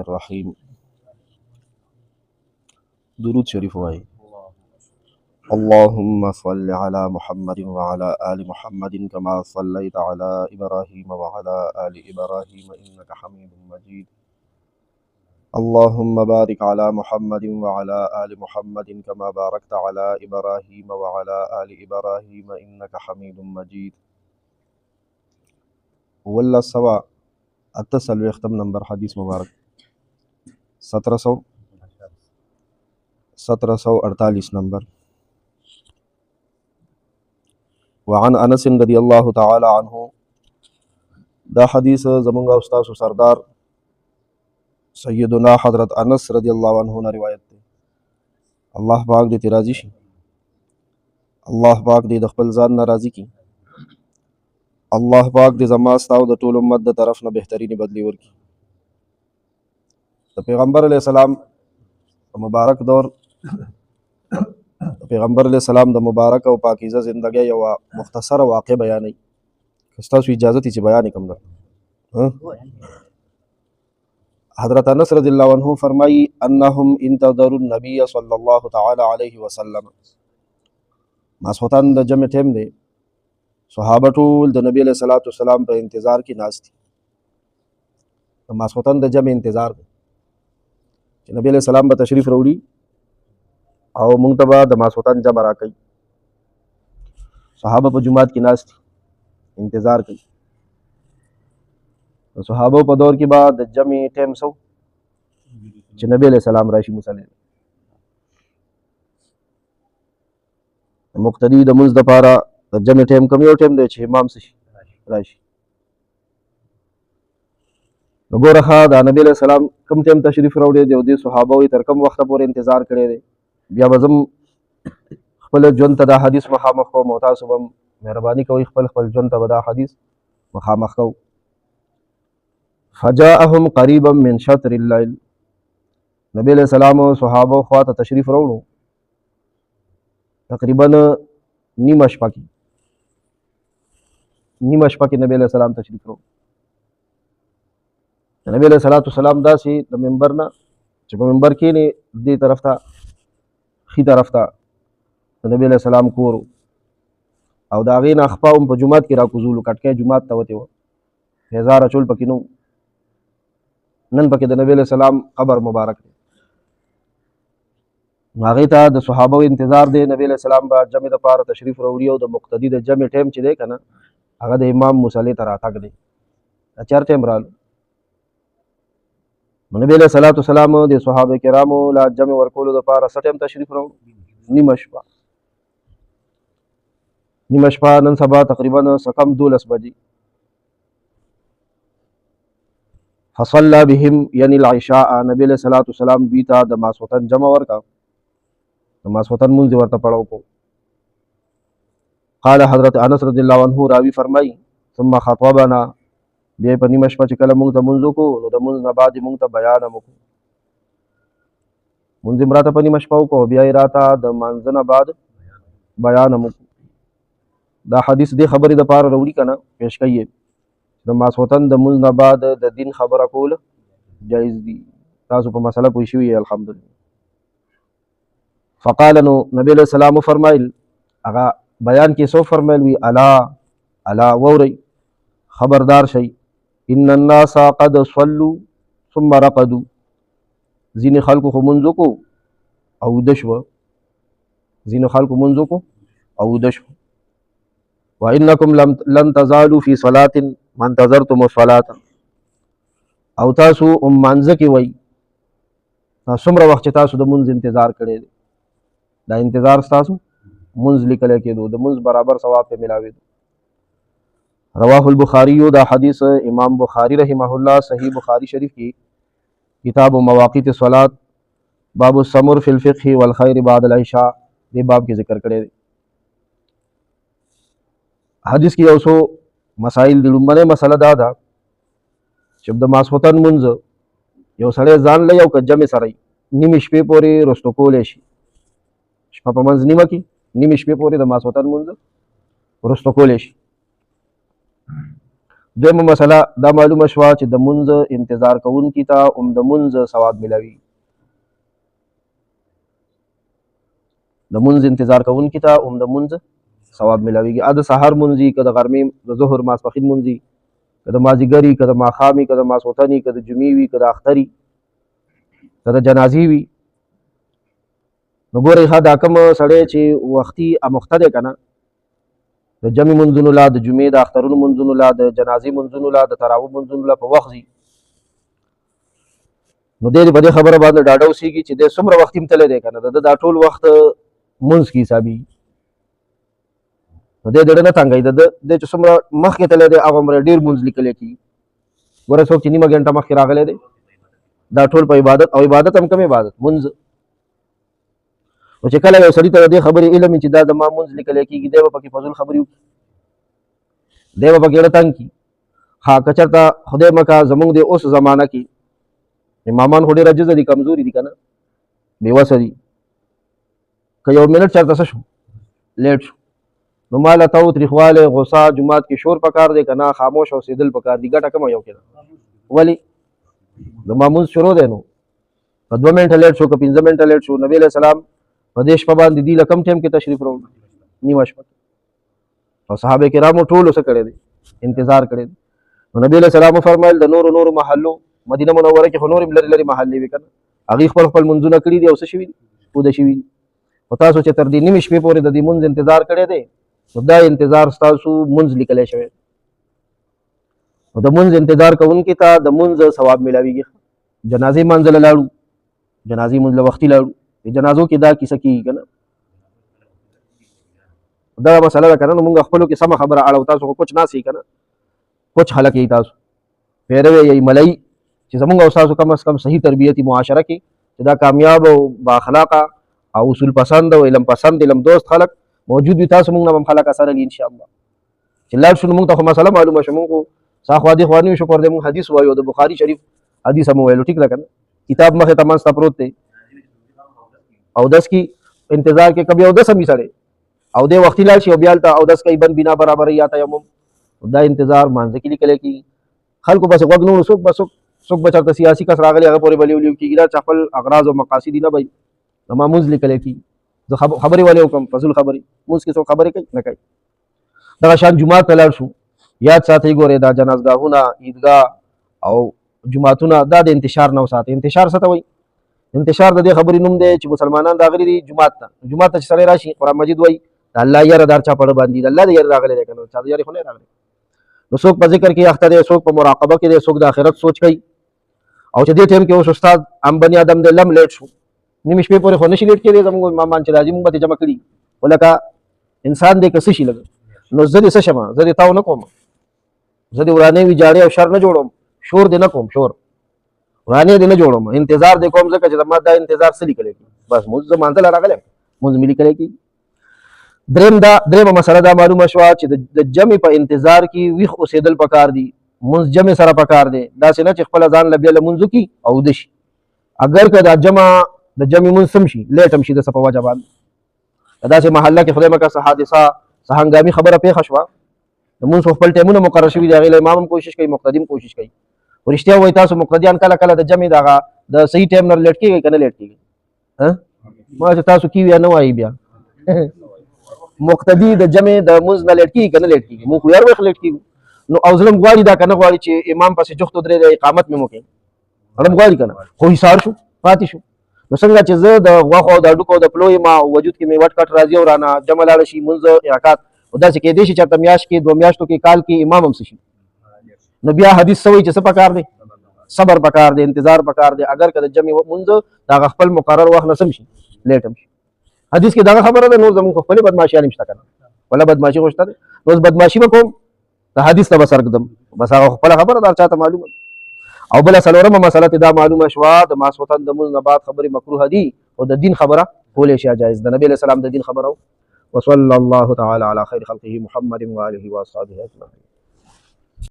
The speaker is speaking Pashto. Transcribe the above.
الرحیم. درود شریف وایي. اللهم صل على محمد وعلى آل محمد كما صليت على إبراهيم وعلى آل إبراهيم إنك حميد مجيد. اللهم بارك على محمد وعلى آل محمد كما باركت على إبراهيم وعلى آل إبراهيم إنك حميد مجيد. والله سوا اتصل وختم نمبر حدیث مبارک 1748 نمبر. وعن انس رضی اللہ تعالی عنہ، دا حدیث زمونږ استاد سردار سیدنا حضرت انس رضی اللہ عنہ نے روایت دی. اللہ پاک دې ته راضي شي، الله پاک دې د خپل ځان نه راضي کړي، الله پاک دې زما ستا او د ټول امت د طرف نه بهترینې بدلی ورکړي. د پیغمبر علیه السلام مبارک دور، پیغمبر علیہ السلام د مبارک او پاکیزه زندګۍ یو مختصره واقع بیانوي. که ستاسو اجازه تی چې بیان کوم در. حضرت انس رضی اللہ عنہ فرمائی انہم انتظروا النبی صلی اللہ تعالی علیہ وسلم. ماسخوتن د جمع ټیم دی، صحابه ټول د نبی علیہ الصلوۃ والسلام په انتظار کې ناست دي. د ماسخوتن د جمع انتظار دی چې نبی علیہ السلام به تشریف راوړي او مونږ ته به د ماسخوتن جمع راکوي. صحابه په جماعت کې ناست دي، انتظار کوي. د صحابه په دور کې به د جمع ټیم سو چې نبی علیہ السلام راشي مصلی مقتدی د منځ دپاره د جمع ټیم کم یو ټیم دی چې امام شي راشي. نو ګوره ښه دا نبی علیہ السلام کم ټیم تشریف راوړی دی او دې صحابه وایي تر کم وخته پورې انتظار کړی دی. بیا به زم خپل ژوند ته دا حدیث مخامخ کوم او تاسو به مهرباني کوئ خپل ژوند ته به دا حدیث مخامخ کوو. فجاءهم قریبا من شطر الليل. نبی علیہ السلام صحابه خوا ته تشریف راوړو تقریبا نیمه شپه کې نبی علیہ السلام تشریف راوړو. نبی علیہ السلام داسې د منبر نه چې په منبر کې نه دې طرف ته خي طرف ته د نبی علیہ السلام کور او د هغې نه خپه هم په جومات کې راکوزولو. کټکی جومات ته وتې وه، هزار اچول پکې نه و. نن پکې د نبی علیہ السلام قبر مبارک دی. هغې ته د صحابه انتظار دی. نبی علیہ السلام به جمع دپاره تشریف راوړي او د مقتدي د جمع ټیم چې دی که نه هغه د امام مصلي ته راتګ دی. چار ټیم رالو. نبی علیہ السلام د صحابه کرامو لا جمع ورکولو دپاره څه ټیم تشریف راوړو؟ نیمه شپه. نیمه شپه نن سبا تقریبا څه کم 12 بجې. فصلى بهم یعنی العشاء. نبی علیہ السلام دوی ته د ماسخوتن جمع ورکا، د ماسخوتن مونځ ورته پړاو کو. قال حضرت انس رضی اللہ عنہ راوی فرمائی ثم خطبنا. بیا په نیمه شپه چې کله مونږ ته مونځ وکړو نو د مونځ نه بعد مونږ ته بیان هم وکړو. مونځ یې راته په نیمه شپه وکړو، بیا یې راته د مانځه نه بعد بیان هم وکړو. دا حدیث دې خبرې دپاره راوړي که نه پیش کوي د ماسخوتن د مونځ نه بعد د دین خبره کول جایز دي. تاسو په مسله پوه شوي یې الحمدلله. فقال نو نبی علیہ السلام فرمایل، هغه بیان کې سو فرمایل وي الا وورئ خبردار شئ ان الناس قد صلوا ثم رقدوا. ځینې خلکو خو مونځ وکړو او ویده شوه، ځینې خلکو مونځ وکړو او ویده شوه. وانکم لن تزالوا فی صلاة ما انتظرتم الصلاة. او تاسو مانځه کې وئ څومره وخت چې تاسو د مونځ انتظار کړی دی، دا انتظار ستاسو مونځ لیکلی کېدو، د مونځ برابر ثواب پې ملاوېدو. رواه البخاری. دا حدیث امام بخاری رحمہ اللہ صحیح بخاری شریف کی کتاب مواقیت الصلاۃ باب السمر فی الفقہ والخیر بعد العشاء دې باب کې ذکر کړی دی. حدیث کې یو څو مسائل دي. لومړنۍ مسله دا ده چې د ماسخوتن مونځ یو سړی ځان له یو که جمع سره نیمې شپې پورې رستو کولی شي. شپه په منځ نیمه کې نیمې شپې پورې د ماسخوتن مونځ رستو کولی شي. دویمه مسله دا معلومه شوه چې د منځ انتظار کوونکي ته هم د منځ ثواب ملوي. د منځ انتظار کوونکي ته هم د منځ ثواب ملويږي. د سحر منځي که د غرمې د ظهر ماسپښین منځي که د مازدیګري که د ماښامي که د ماسخوتني که د جمعې وي که د اختري که د جنازې وي. نو ګورئ ښه دا کوم سړی چې وختي اموخته دی که نه د جمع منځونو لا د جمعې د اخترونو منځونو لا د جنازې منځونو لا د تراویح منځونو لا په وخت ځي نو دی په دې خبره باندې ډاډه اوسېږي چې دی څومره وختي م تللی دی که نه د دا ټول وخت منځ کې حسابي نو دی د نه تنګوي د چې څومره مخکې تللی دی هغه عمره ډېر منځ لیکلی کېږي. ګوره څوک چې نیمه ګنټه مخکې راغلی دی دا ټول په عبادت او عبادت هم کوم عبادت منځ. او چې کله یو سړي ته د دې خبرې علم چې دا زما منځ لیکلی کېږي دی به پکې فضول خبرې وکړي دی به پکې ډېره تنګ کړي. ها که چېرته خدای مکه زموږ د اوس زمانه کې امامان خو ډېر عجزه دي کمزوري دي که نه بېوسه دي که یو منټ چېرته څه شو لیټ شو نو ماله تو تریخوالی غصه جومات کې شور پکار دی که نه خاموش اوسېدل پکار دي. ګټه کومه یو کې ده ولې زما مونځ شروع دی نو که 2 منټه لیټ شو که 15 منټه لیټ شو نبي علیه السلام په دې شپه باندې دی له کم ټایم کې تشریف راوړ نیمه شپه او صحابه کرامو ټولو څه کړی دی انتظار کړی دی. نو نبي علیه السلام وفرمیل د نورو محلو مدینه منوره کې خو نورې لرې لرې محلې وي که نه هغوی خپل منځونه کړي دي او څه شوي دي اوده شوي دي. خو تاسو چې تر دې نیمې شپې پورې د دې منځ انتظار کړی دی نو دا انتظار ستاسو منځ لیکلی شوی نو د منځ انتظار کوونکي ته د منځ ثواب میلاویږي. جنازې منځله لاړو جنازې منځ له وختي لاړو د جنازو کې دا کیسه کېږي که نه دا مسله ده که نه نو مونږ خپلو کې سمه خبره اړو تاسو خو کوچ ناست یئ که نه کوچ خلک یئ تاسو پیروی یئ ملئ چې زمونږ او ستاسو کم از کم صحیح تربیتي معاشره کې چې دا کامیاب او بااخلاقه او اصول پسند او علم پسند علم دوست خلک موجود وي تاسو مونږ نه هم خلک اثر لي انشاءالله چې لاړ شو نو مونږ ته خو مسله معلومه شو مونږ خو ساخوا دې خوا نه یو شکر دی مونږ حدیث وایو د بخاري شریف حدیث هم وویلو ټیک ده که نه کتاب مخې ته منځ ته پروت دی اودس کې انتظار کې کبھی اودس هم وي سړی او دې وختي لاړ شي او بیا هلته اودس کوي بند بنا برابر یا تیمم دا انتظار مانځه کې لیکلی کېږي. خلکو پسې غوږ نه څوک به څوک به چېرته سیاسي کس راغلی هغه پورې به لیو کېږي دا چې خپل اغراض او مقاصد نه به زما مونځ لیکلی کېږي. زه خبرې ولې وکړم فضول خبرې مونځ کې څوک خبرې کوي نه کوي. دغه شان جومات ته لاړ شو یاد ساتئ ګورئ دا جنازګاهونه عیدګاه او جوماتونه دا د انتشار نه وساتئ. انتشار څه ته وایي انتشار د دې خبرې نوم دی چې مسلمانان راغلي دي جومات ته چې سړی راشي قرآن مجید وایي د الله یره دار چا پړه باندې د الله د یره راغلی دی که نه چا د یرې خو نه راغلی نو څوک په ذکر کې اخته دی څوک په مراقبه کې دی څوک د آخرت سوچ کوي او چې دې ټایم کې اوس استاد ام بني آدم دی لم لیټ شو نیمې شپې پورې خو نشي لیټ کېدی زموږ امامان چې راځي مونږ به جمع کړي ولکه انسان دی که څه شي لږ نو زه دې څه شمه زه دې تاو نه کوم زه دې ورانې ویجاړې او شر نه جوړوم شور دې نه کوم شور ورانې دې نه جوړوم انتظار دې کوم ځکه چې زما دا انتظار څه لیکلی کېږي بس مونځ زه مانځله راغلی مونځ مې لیکلی کېږي. دریمه مسله دا معلومه شوه چې د جمع په انتظار کې ویښ اوسېدل پکار دي منځ جمع سره پکار دی داسې نه چې خپله ځان له بیا له منځ وکړي او وده شي اگر که دا د جمع منځ سم شي لیټ هم شي د څه په وجه باندې داسې محله کې خدای مکړه څه حادثه څه هنګامي خبره پیښه شوه د منځ خو خپل ټایمونه مقرر شوي دي هغې له امام هم کوشش کوي مقتدي هم کوشش کوي خو رښتیا ووایي تاسو مقتدیان کله کله د جمع دغه د صحیح ټایم نه لیټ کېږئ که نه لیټ کېږئ ما چې تاسو کیوي یا نه وایي بیا مقتدي د جمع د منځ نه لیټ کېږي که نه لیټ کېږي مونږ خو هر وخت لیټ کېږو نو او ظلم غواړي دا که نه غواړي چې امام پسې جفت ودرېږي اقامت مې وکړي ظلم غواړي که نه خو حصار شو پاتې شو نو څنګه چې زه د غوښو او د هډوکو او د پلو یم او وجود کې مې وټ کټ راځي او رانه جمع لاړه شي منځ انعقاد او داسې کېدی شي چېرته میاشت کې 2 میاشتو کې کال کې امام هم څه شي نو بیا حدیث څه وایي چې څه پکار دی صبر پکار دی انتظار پکار دی اگر که د جمع منځ د هغه خپل مقرر وخت نه سم شي لیټ هم شي حدیث کې دغه خبره ده نور زموږ خو خپلې بدماشیان هم شته که نه ولا بدماشي خو شته دی نو اوس بدماشي به کوم د حدیث ته به سر ږدم بس هغه خپله خبره ده هر چاته معلومه او بله څلورمه مسله چې دا معلومه شوه د ماسخوتن د منځ نه بعد خبرې مکروه دي او د دین خبره کولی شي جایز د نبي علیه السلام د دین خبره وصلی الله تعالی علی خیر خلقه محمد و آله و اصحابه اجمعین.